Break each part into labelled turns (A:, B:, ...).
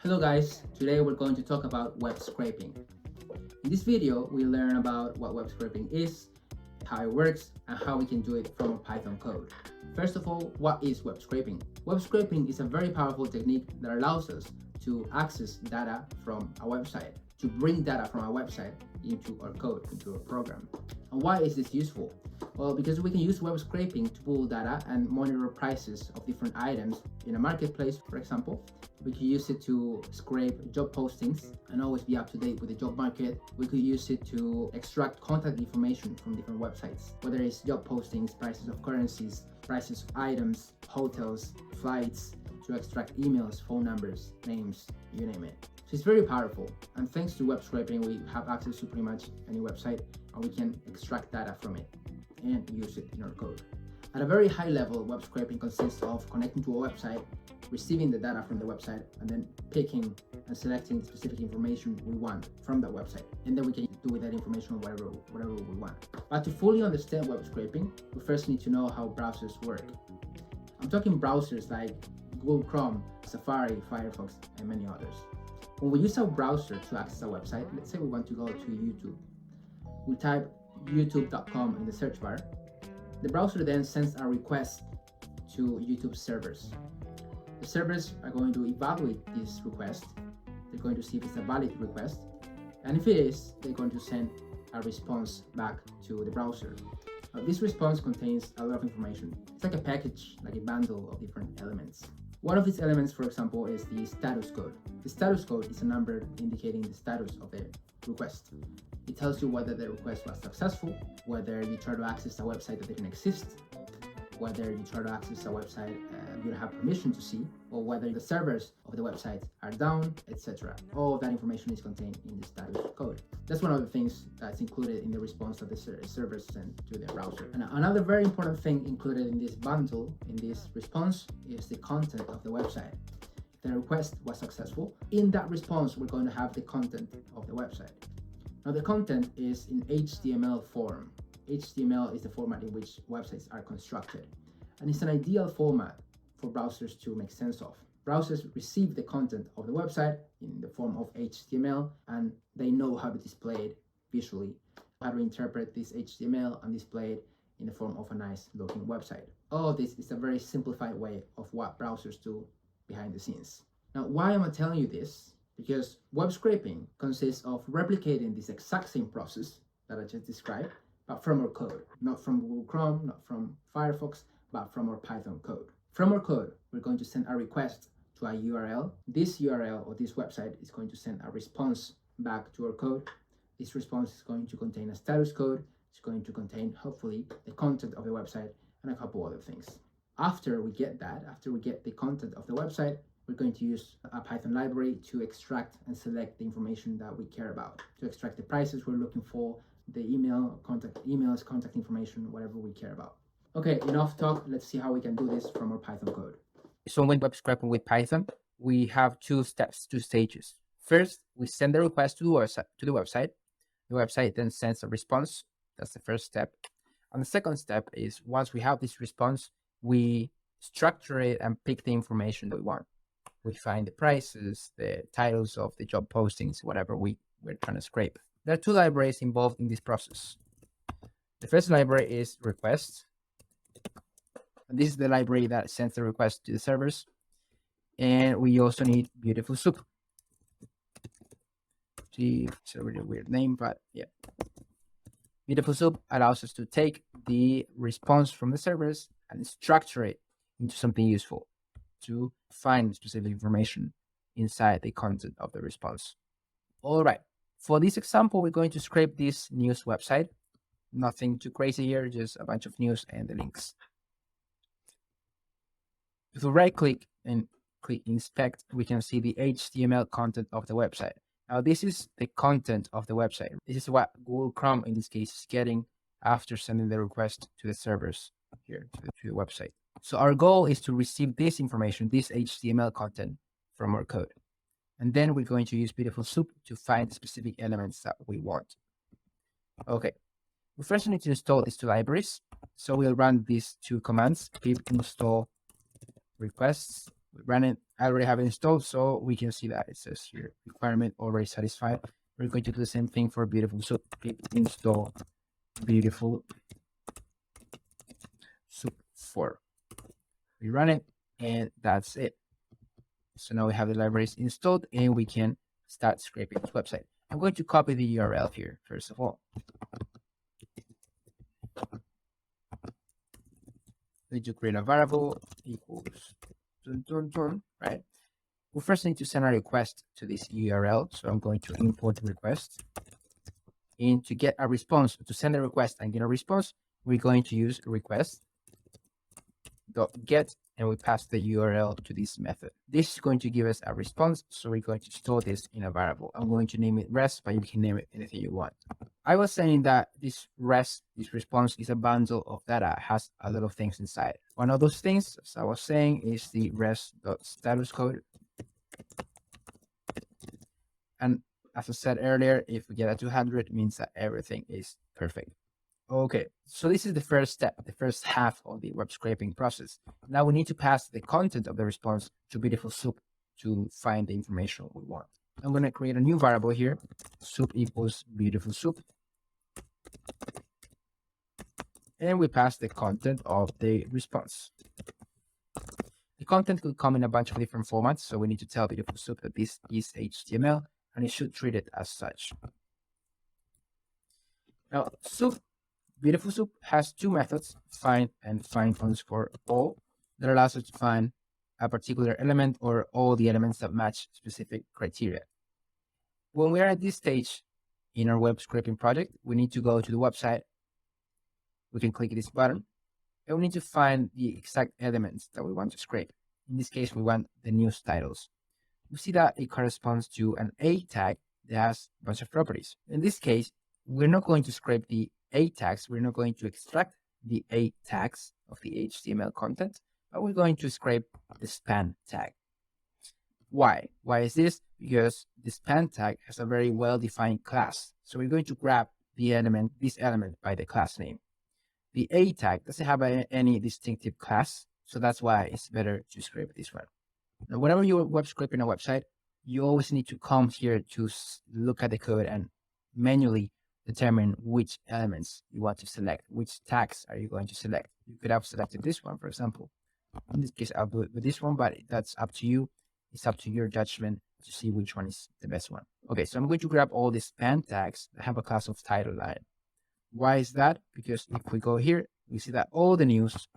A: Hello guys, today we're going to talk about web scraping. In this video, we learn about what web scraping is, how it works, and how we can do it from a Python code. First of all, what is web scraping? Web scraping is a very powerful technique that allows us to access data from a website, to bring data from a website into our code, into our program. And why is this useful? Well, because we can use web scraping to pull data and monitor prices of different items in a marketplace, for example. We could use it to scrape job postings and always be up to date with the job market. We could use it to extract contact information from different websites, whether it's job postings, prices of currencies, prices of items, hotels, flights, to extract emails, phone numbers, names, you name it. So it's very powerful. And thanks to web scraping, we have access to pretty much any website and we can extract data from it and use it in our code. At a very high level, web scraping consists of connecting to a website, receiving the data from the website, and then picking and selecting the specific information we want from that website. And then we can do with that information whatever we want. But to fully understand web scraping, we first need to know how browsers work. I'm talking browsers like Google Chrome, Safari, Firefox, and many others. When we use our browser to access a website, let's say we want to go to YouTube. We type youtube.com in the search bar. The browser then sends a request to YouTube servers. The servers are going to evaluate this request. They're going to see if it's a valid request. And if it is, they're going to send a response back to the browser. Now, this response contains a lot of information. It's like a package, like a bundle of different elements. One of these elements, for example, is the status code. The status code is a number indicating the status of the request. It tells you whether the request was successful, whether you try to access a website that didn't exist, whether you try to access a website you don't have permission to see, or whether the servers of the website are down, etc. All of that information is contained in the status code. That's one of the things that's included in the response that the servers send to the browser. And another very important thing included in this bundle, in this response, is the content of the website. If the request was successful, in that response, we're going to have the content of the website. Now, the content is in HTML form. HTML is the format in which websites are constructed, and it's an ideal format for browsers to make sense of. Browsers receive the content of the website in the form of HTML, and they know how to display it visually, how to interpret this HTML and display it in the form of a nice looking website. All of this is a very simplified way of what browsers do behind the scenes. Now, why am I telling you this? Because web scraping consists of replicating this exact same process that I just described, but from our code, not from Google Chrome, not from Firefox, but from our Python code. From our code, we're going to send a request to a URL. This URL or this website is going to send a response back to our code. This response is going to contain a status code. It's going to contain, hopefully, the content of the website and a couple other things. After we get that, after we get the content of the website, we're going to use a Python library to extract and select the information that we care about, to extract the prices we're looking for, the emails, contact information, whatever we care about. Okay, enough talk. Let's see how we can do this from our Python code.
B: So when web scraping with Python, we have two stages. First, we send the request to the website. The website then sends a response. That's the first step. And the second step is once we have this response, we structure it and pick the information that we want. We find the prices, the titles of the job postings, whatever we're trying to scrape. There are two libraries involved in this process. The first library is request. And this is the library that sends the request to the servers. And we also need BeautifulSoup. See, it's a really weird name, but yeah. BeautifulSoup allows us to take the response from the servers and structure it into something useful to find specific information inside the content of the response. All right. For this example, we're going to scrape this news website. Nothing too crazy here, just a bunch of news and the links. If we right click and click inspect, we can see the HTML content of the website. Now, this is the content of the website. This is what Google Chrome, in this case, is getting after sending the request to the servers here, to the website. So our goal is to receive this information, this HTML content from our code. And then we're going to use BeautifulSoup to find the specific elements that we want. Okay, we first need to install these two libraries. So we'll run these two commands, pip install requests We ran it. I already have it installed, so we can see that it says here requirement already satisfied. We're going to do the same thing for BeautifulSoup. Install BeautifulSoup 4. We run it, and that's it. So now we have the libraries installed, and we can start scraping this website. I'm going to copy the URL here, first of all. We need to create a variable equals right? We first need to send a request to this URL. So I'm going to import the request. And to get a response, to send a request and get a response, we're going to use request.get, and we pass the URL to this method. This is going to give us a response. So we're going to store this in a variable. I'm going to name it rest, but you can name it anything you want. I was saying that this response is a bundle of data, has a lot of things inside. One of those things, as I was saying, is the rest.status code. And as I said earlier, if we get a 200, it means that everything is perfect. Okay, so this is the first step, the first half of the web scraping process. Now we need to pass the content of the response to BeautifulSoup to find the information we want. I'm going to create a new variable here, soup equals BeautifulSoup. And we pass the content of the response. The content could come in a bunch of different formats, so we need to tell BeautifulSoup that this is HTML, and it should treat it as such. Now, BeautifulSoup has two methods, find and find_all, that allows us to find a particular element or all the elements that match specific criteria. When we are at this stage in our web scraping project, we need to go to the website. We can click this button, and we need to find the exact elements that we want to scrape. In this case, we want the news titles. We see that it corresponds to an A tag that has a bunch of properties. In this case, we're not going to scrape the A tags. We're not going to extract the A tags of the HTML content, but we're going to scrape the span tag. Why? Why is this? Because the span tag has a very well-defined class. So we're going to grab this element by the class name. The A tag doesn't have any distinctive class, so that's why it's better to scrape this one. Now, whenever you're web scraping a website, you always need to come here to look at the code and manually determine which elements you want to select, which tags are you going to select. You could have selected this one, for example. In this case, I'll do it with this one, but that's up to you. It's up to your judgment to see which one is the best one. Okay, so I'm going to grab all these span tags that have a class of title line. Why is that? Because if we go here, we see that all the news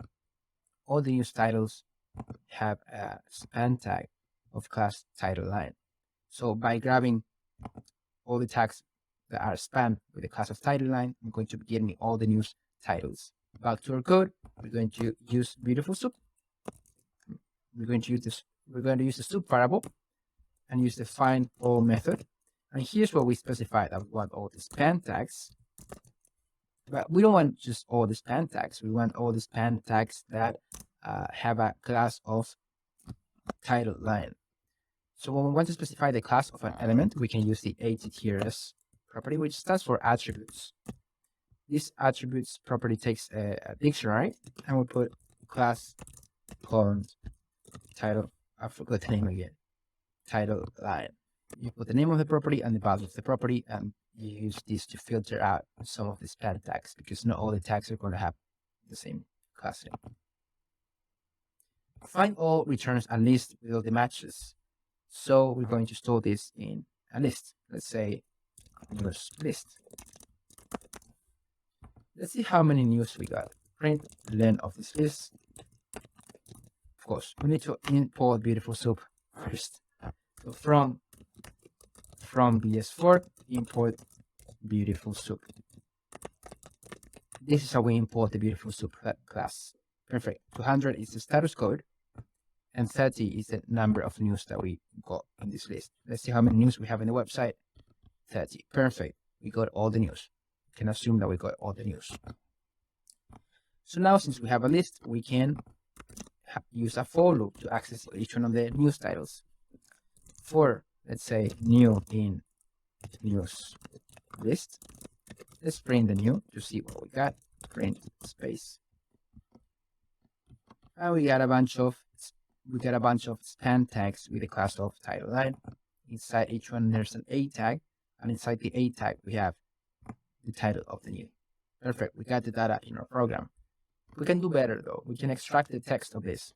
B: titles have a span tag of class title line. So by grabbing all the tags that are span with the class of title line, I'm going to be getting all the news titles. Back to our code, we're going to use BeautifulSoup. We're going to use the soup variable and use the find all method. And here's what we specify that we want all the span tags. But we don't want just all the span tags. We want all the span tags that have a class of title line. So when we want to specify the class of an element, we can use the ATTRS property, which stands for attributes. This attributes property takes a dictionary, and we put class called title. I forgot the name again. Title line. You put the name of the property and the value of the property, and you use this to filter out some of the span tags, because not all the tags are going to have the same class name. Find all returns a list with all the matches. So we're going to store this in a list. Let's say news list. Let's see how many news we got. Print len of this list. Of course, we need to import BeautifulSoup first. So from BS4, import BeautifulSoup. This is how we import the BeautifulSoup class. Perfect. 200 is the status code, and 30 is the number of news that we got in this list. Let's see how many news we have in the website. 30. Perfect. We got all the news. We can assume that we got all the news. So now, since we have a list, we can use a for loop to access each one of the news titles. For, let's say, new in news list. Let's print the new to see what we got. Print space. And we got a bunch of we get a bunch of span tags with the class of title line. Inside each one, there's an A tag, and inside the A tag, we have the title of the new. Perfect, we got the data in our program. We can do better though. We can extract the text of this,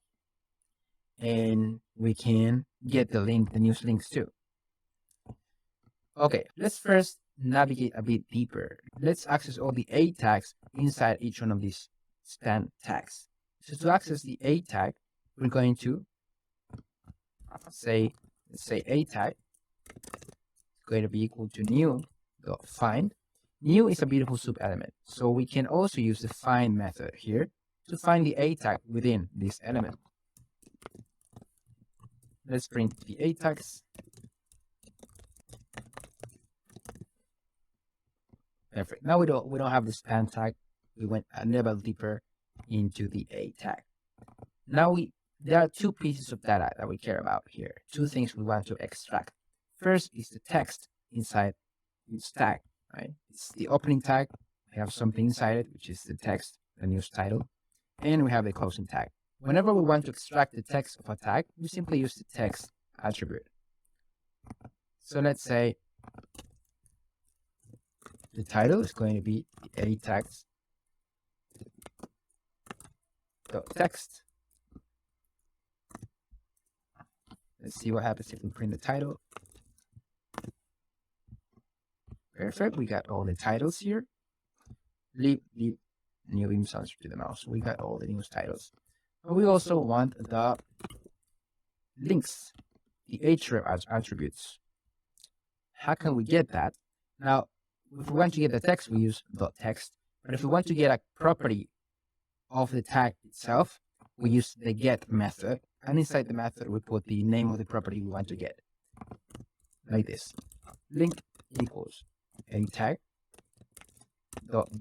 B: and we can get the link, the news links too. Okay, let's first navigate a bit deeper. Let's access all the A tags inside each one of these span tags. So to access the A tag, we're going to say, let's say A tag is going to be equal to new.find. New is a BeautifulSoup element, so we can also use the find method here to find the A tag within this element. Let's print the A tags. Perfect. Now we don't have the span tag. We went a level deeper into the A tag. Now there are two pieces of data that we care about here. Two things we want to extract. First is the text inside each tag, right? It's the opening tag. We have something inside it, which is the text, the news title, and we have the closing tag. Whenever we want to extract the text of a tag, we simply use the text attribute. So let's say the title is going to be the A tags text. Let's see what happens if we print the title. Perfect, we got all the titles here. Leave new beam sounds to the mouse. We got all the news titles. But we also want the links, the href attributes. How can we get that? Now, if we want to get the text, we use .text. But if we want to get a property of the tag itself, we use the get method. And inside the method, we put the name of the property we want to get. Like this. Link equals a tag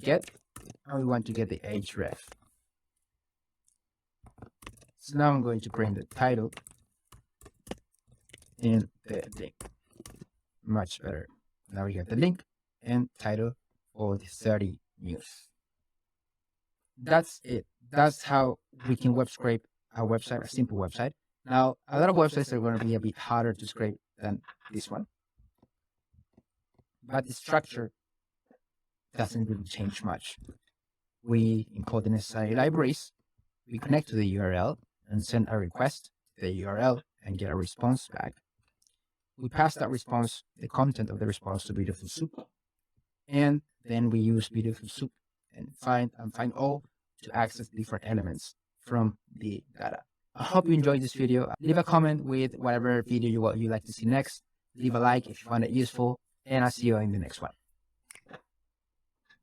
B: .get, and we want to get the href. So now I'm going to print the title and the link. Much better. Now we have the link and title for the 30 news. That's it. That's how we can web scrape a website, a simple website. Now, a lot of websites are going to be a bit harder to scrape than this one. But the structure doesn't really change much. We import the necessary libraries, we connect to the URL and send a request to the URL and get a response back. We pass that response, the content of the response, to BeautifulSoup, and then we use BeautifulSoup and find all to access different elements from the data. I hope you enjoyed this video. Leave a comment with whatever video you like to see next. Leave a like if you found it useful, and I'll see you in the next one.